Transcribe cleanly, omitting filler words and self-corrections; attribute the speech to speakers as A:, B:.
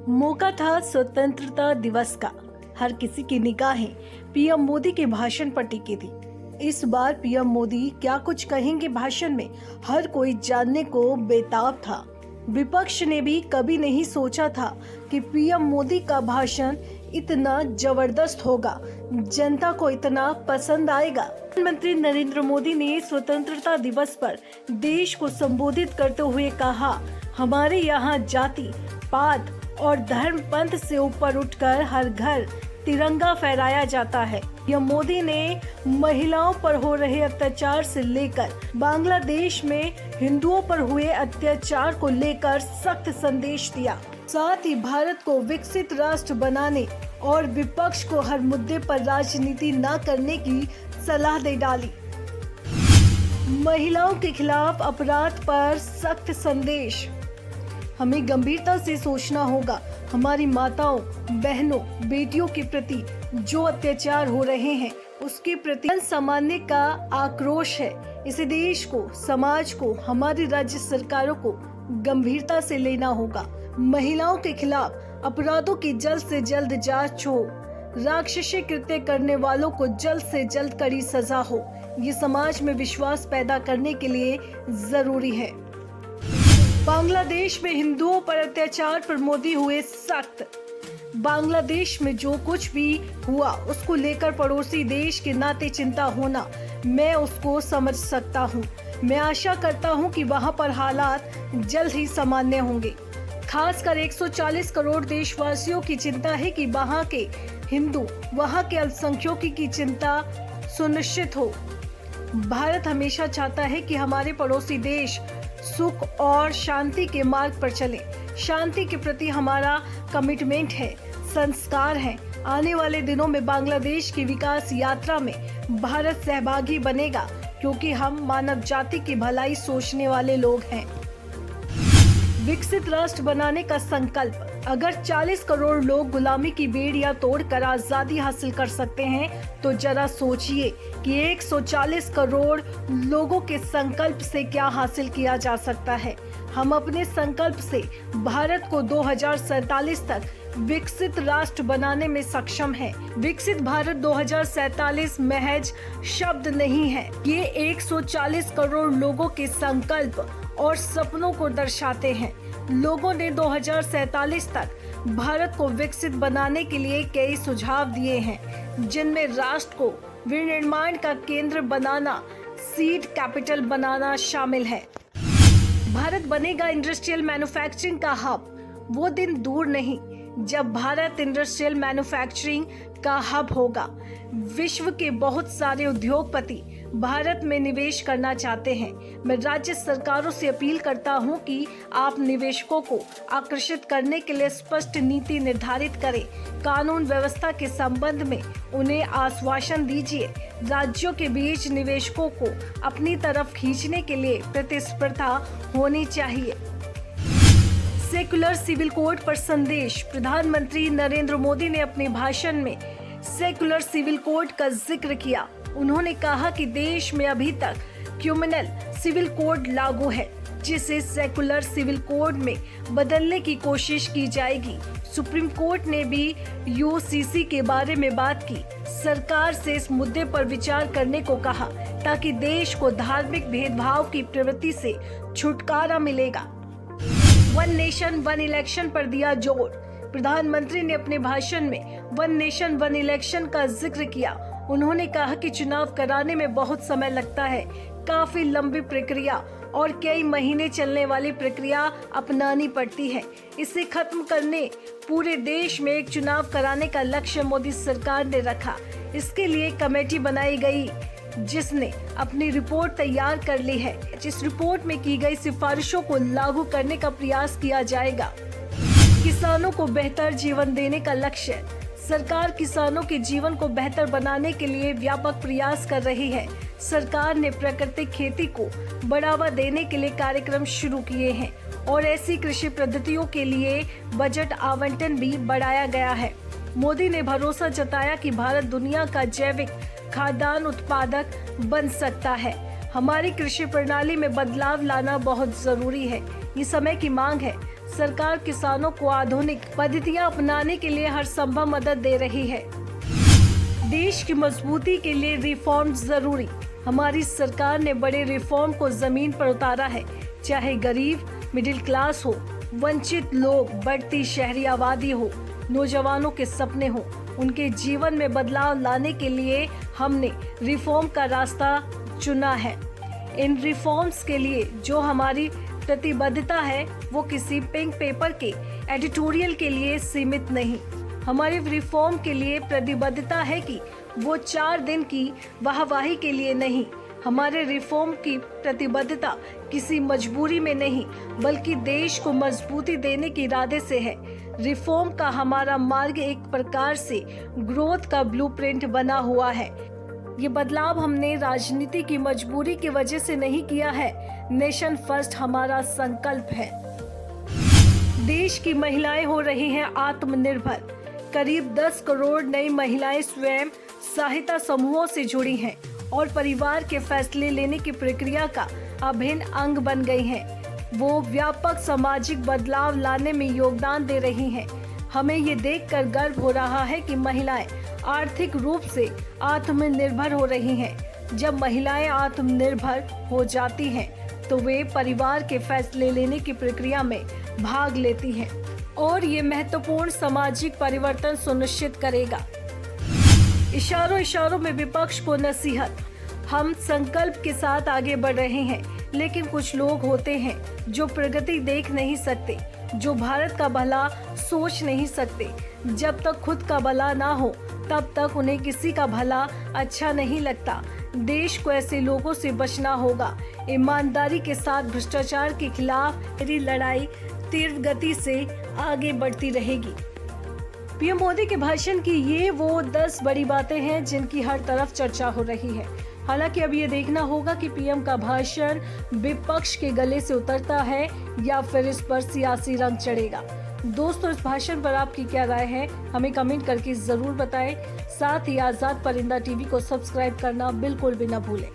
A: मौका था स्वतंत्रता दिवस का। हर किसी की निगाहें पीएम मोदी के भाषण पर टिकी थी। इस बार पीएम मोदी क्या कुछ कहेंगे भाषण में, हर कोई जानने को बेताब था। विपक्ष ने भी कभी नहीं सोचा था कि पीएम मोदी का भाषण इतना जबरदस्त होगा, जनता को इतना पसंद आएगा। प्रधानमंत्री नरेंद्र मोदी ने स्वतंत्रता दिवस पर देश को संबोधित करते हुए कहा, हमारे यहाँ जाति, पात और धर्म पंथ से ऊपर उठकर हर घर तिरंगा फहराया जाता है। पीएम मोदी ने महिलाओं पर हो रहे अत्याचार से लेकर बांग्लादेश में हिंदुओं पर हुए अत्याचार को लेकर सख्त संदेश दिया। साथ ही भारत को विकसित राष्ट्र बनाने और विपक्ष को हर मुद्दे पर राजनीति न करने की सलाह दे डाली। महिलाओं के खिलाफ अपराध पर सख्त संदेश, हमें गंभीरता से सोचना होगा। हमारी माताओं, बहनों, बेटियों के प्रति जो अत्याचार हो रहे हैं उसके प्रति सामान्य का आक्रोश है। इसे देश को, समाज को, हमारी राज्य सरकारों को गंभीरता से लेना होगा। महिलाओं के खिलाफ अपराधों की जल्द से जल्द जांच हो, राक्षसी कृत्य करने वालों को जल्द से जल्द कड़ी सजा हो। ये समाज में विश्वास पैदा करने के लिए जरूरी है। बांग्लादेश में हिंदुओं पर अत्याचार पर मोदी हुए सख्त। बांग्लादेश में जो कुछ भी हुआ उसको लेकर पड़ोसी देश के नाते चिंता होना, मैं उसको समझ सकता हूँ। मैं आशा करता हूँ कि वहाँ पर हालात जल्द ही सामान्य होंगे। खासकर 140 करोड़ देशवासियों की चिंता है कि वहाँ के हिंदू, वहाँ के अल्पसंख्यकों की चिंता सुनिश्चित हो। भारत हमेशा चाहता है कि हमारे पड़ोसी देश सुख और शांति के मार्ग पर चले। शांति के प्रति हमारा कमिटमेंट है, संस्कार है। आने वाले दिनों में बांग्लादेश की विकास यात्रा में भारत सहभागी बनेगा, क्योंकि हम मानव जाति की भलाई सोचने वाले लोग हैं। विकसित राष्ट्र बनाने का संकल्प, अगर 40 करोड़ लोग गुलामी की बेड़ियां तोड़कर आजादी हासिल कर सकते हैं तो जरा सोचिए कि 140 करोड़ लोगों के संकल्प से क्या हासिल किया जा सकता है। हम अपने संकल्प से भारत को 2047 तक विकसित राष्ट्र बनाने में सक्षम हैं। विकसित भारत 2047 महज शब्द नहीं है, ये 140 करोड़ लोगों के संकल्प और सपनों को दर्शाते हैं। लोगों ने 2047 तक भारत को विकसित बनाने के लिए कई सुझाव दिए हैं, जिनमें राष्ट्र को विनिर्माण का केंद्र बनाना, सीड कैपिटल बनाना शामिल है। भारत बनेगा इंडस्ट्रियल मैन्युफैक्चरिंग का हब। वो दिन दूर नहीं जब भारत इंडस्ट्रियल मैन्युफैक्चरिंग का हब होगा। विश्व के बहुत सारे उद्योगपति भारत में निवेश करना चाहते हैं। मैं राज्य सरकारों से अपील करता हूं कि आप निवेशकों को आकर्षित करने के लिए स्पष्ट नीति निर्धारित करें। कानून व्यवस्था के संबंध में उन्हें आश्वासन दीजिए। राज्यों के बीच निवेशकों को अपनी तरफ खींचने के लिए प्रतिस्पर्धा होनी चाहिए। सेक्युलर सिविल कोड पर संदेश, प्रधानमंत्री नरेंद्र मोदी ने अपने भाषण में सेक्युलर सिविल कोड का जिक्र किया। उन्होंने कहा कि देश में अभी तक क्रिमिनल सिविल कोड लागू है, जिसे सेक्युलर सिविल कोड में बदलने की कोशिश की जाएगी। सुप्रीम कोर्ट ने भी यूसीसी के बारे में बात की, सरकार से इस मुद्दे पर विचार करने को कहा, ताकि देश को धार्मिक भेदभाव की प्रवृत्ति से छुटकारा मिलेगा। वन नेशन वन इलेक्शन पर दिया जोर, प्रधानमंत्री ने अपने भाषण में वन नेशन वन इलेक्शन का जिक्र किया। उन्होंने कहा कि चुनाव कराने में बहुत समय लगता है, काफी लंबी प्रक्रिया और कई महीने चलने वाली प्रक्रिया अपनानी पड़ती है। इसे खत्म करने पूरे देश में एक चुनाव कराने का लक्ष्य मोदी सरकार ने रखा। इसके लिए कमेटी बनाई गई, जिसने अपनी रिपोर्ट तैयार कर ली है। जिस रिपोर्ट में की गई सिफारिशों को लागू करने का प्रयास किया जाएगा। किसानों को बेहतर जीवन देने का लक्ष्य, सरकार किसानों के जीवन को बेहतर बनाने के लिए व्यापक प्रयास कर रही है। सरकार ने प्राकृतिक खेती को बढ़ावा देने के लिए कार्यक्रम शुरू किए हैं और ऐसी कृषि पद्धतियों के लिए बजट आवंटन भी बढ़ाया गया है। मोदी ने भरोसा जताया कि भारत दुनिया का जैविक खाद्यान्न उत्पादक बन सकता है। हमारी कृषि प्रणाली में बदलाव लाना बहुत जरूरी है, ये समय की मांग है। सरकार किसानों को आधुनिक पद्धतियां अपनाने के लिए हर संभव मदद दे रही है। देश की मजबूती के लिए रिफॉर्म जरूरी। हमारी सरकार ने बड़े रिफॉर्म को जमीन पर उतारा है, चाहे गरीब, मिडिल क्लास हो, वंचित लोग, बढ़ती शहरी आबादी हो, नौजवानों के सपने हो, उनके जीवन में बदलाव लाने के लिए हमने रिफॉर्म का रास्ता चुना है। इन रिफॉर्म्स के लिए जो हमारी प्रतिबद्धता है वो किसी पिंक पेपर के एडिटोरियल के लिए सीमित नहीं। हमारी रिफॉर्म के लिए प्रतिबद्धता है कि वो 4 दिन की वाहवाही के लिए नहीं। हमारे रिफॉर्म की प्रतिबद्धता किसी मजबूरी में नहीं, बल्कि देश को मजबूती देने के इरादे से है। रिफॉर्म का हमारा मार्ग एक प्रकार से ग्रोथ का ब्लूप्रिंट बना हुआ है। ये बदलाव हमने राजनीति की मजबूरी की वजह से नहीं किया है। नेशन फर्स्ट हमारा संकल्प है। देश की महिलाएं हो रही हैं आत्मनिर्भर। करीब 10 करोड़ नई महिलाएं स्वयं सहायता समूहों से जुड़ी हैं और परिवार के फैसले लेने की प्रक्रिया का अभिन्न अंग बन गई हैं। वो व्यापक सामाजिक बदलाव लाने में योगदान दे रही हैं। हमें ये देखकर गर्व हो रहा है कि महिलाएं आर्थिक रूप से आत्मनिर्भर हो रही हैं। जब महिलाएं आत्मनिर्भर हो जाती हैं तो वे परिवार के फैसले लेने की प्रक्रिया में भाग लेती हैं और ये महत्वपूर्ण सामाजिक परिवर्तन सुनिश्चित करेगा। इशारों इशारों में विपक्ष को नसीहत। हम संकल्प के साथ आगे बढ़ रहे हैं, लेकिन कुछ लोग होते हैं जो प्रगति देख नहीं सकते, जो भारत का भला सोच नहीं सकते। जब तक खुद का भला ना हो तब तक उन्हें किसी का भला अच्छा नहीं लगता। देश को ऐसे लोगों से बचना होगा। ईमानदारी के साथ भ्रष्टाचार के खिलाफ मेरी लड़ाई तीव्र गति से आगे बढ़ती रहेगी। पीएम मोदी के भाषण की ये वो 10 बड़ी बातें हैं जिनकी हर तरफ चर्चा हो रही है। हालांकि अब ये देखना होगा कि पीएम का भाषण विपक्ष के गले से उतरता है या फिर इस पर सियासी रंग चढ़ेगा। दोस्तों, इस भाषण पर आपकी क्या राय है, हमें कमेंट करके जरूर बताएं। साथ ही आजाद परिंदा टीवी को सब्सक्राइब करना बिल्कुल भी न भूलें।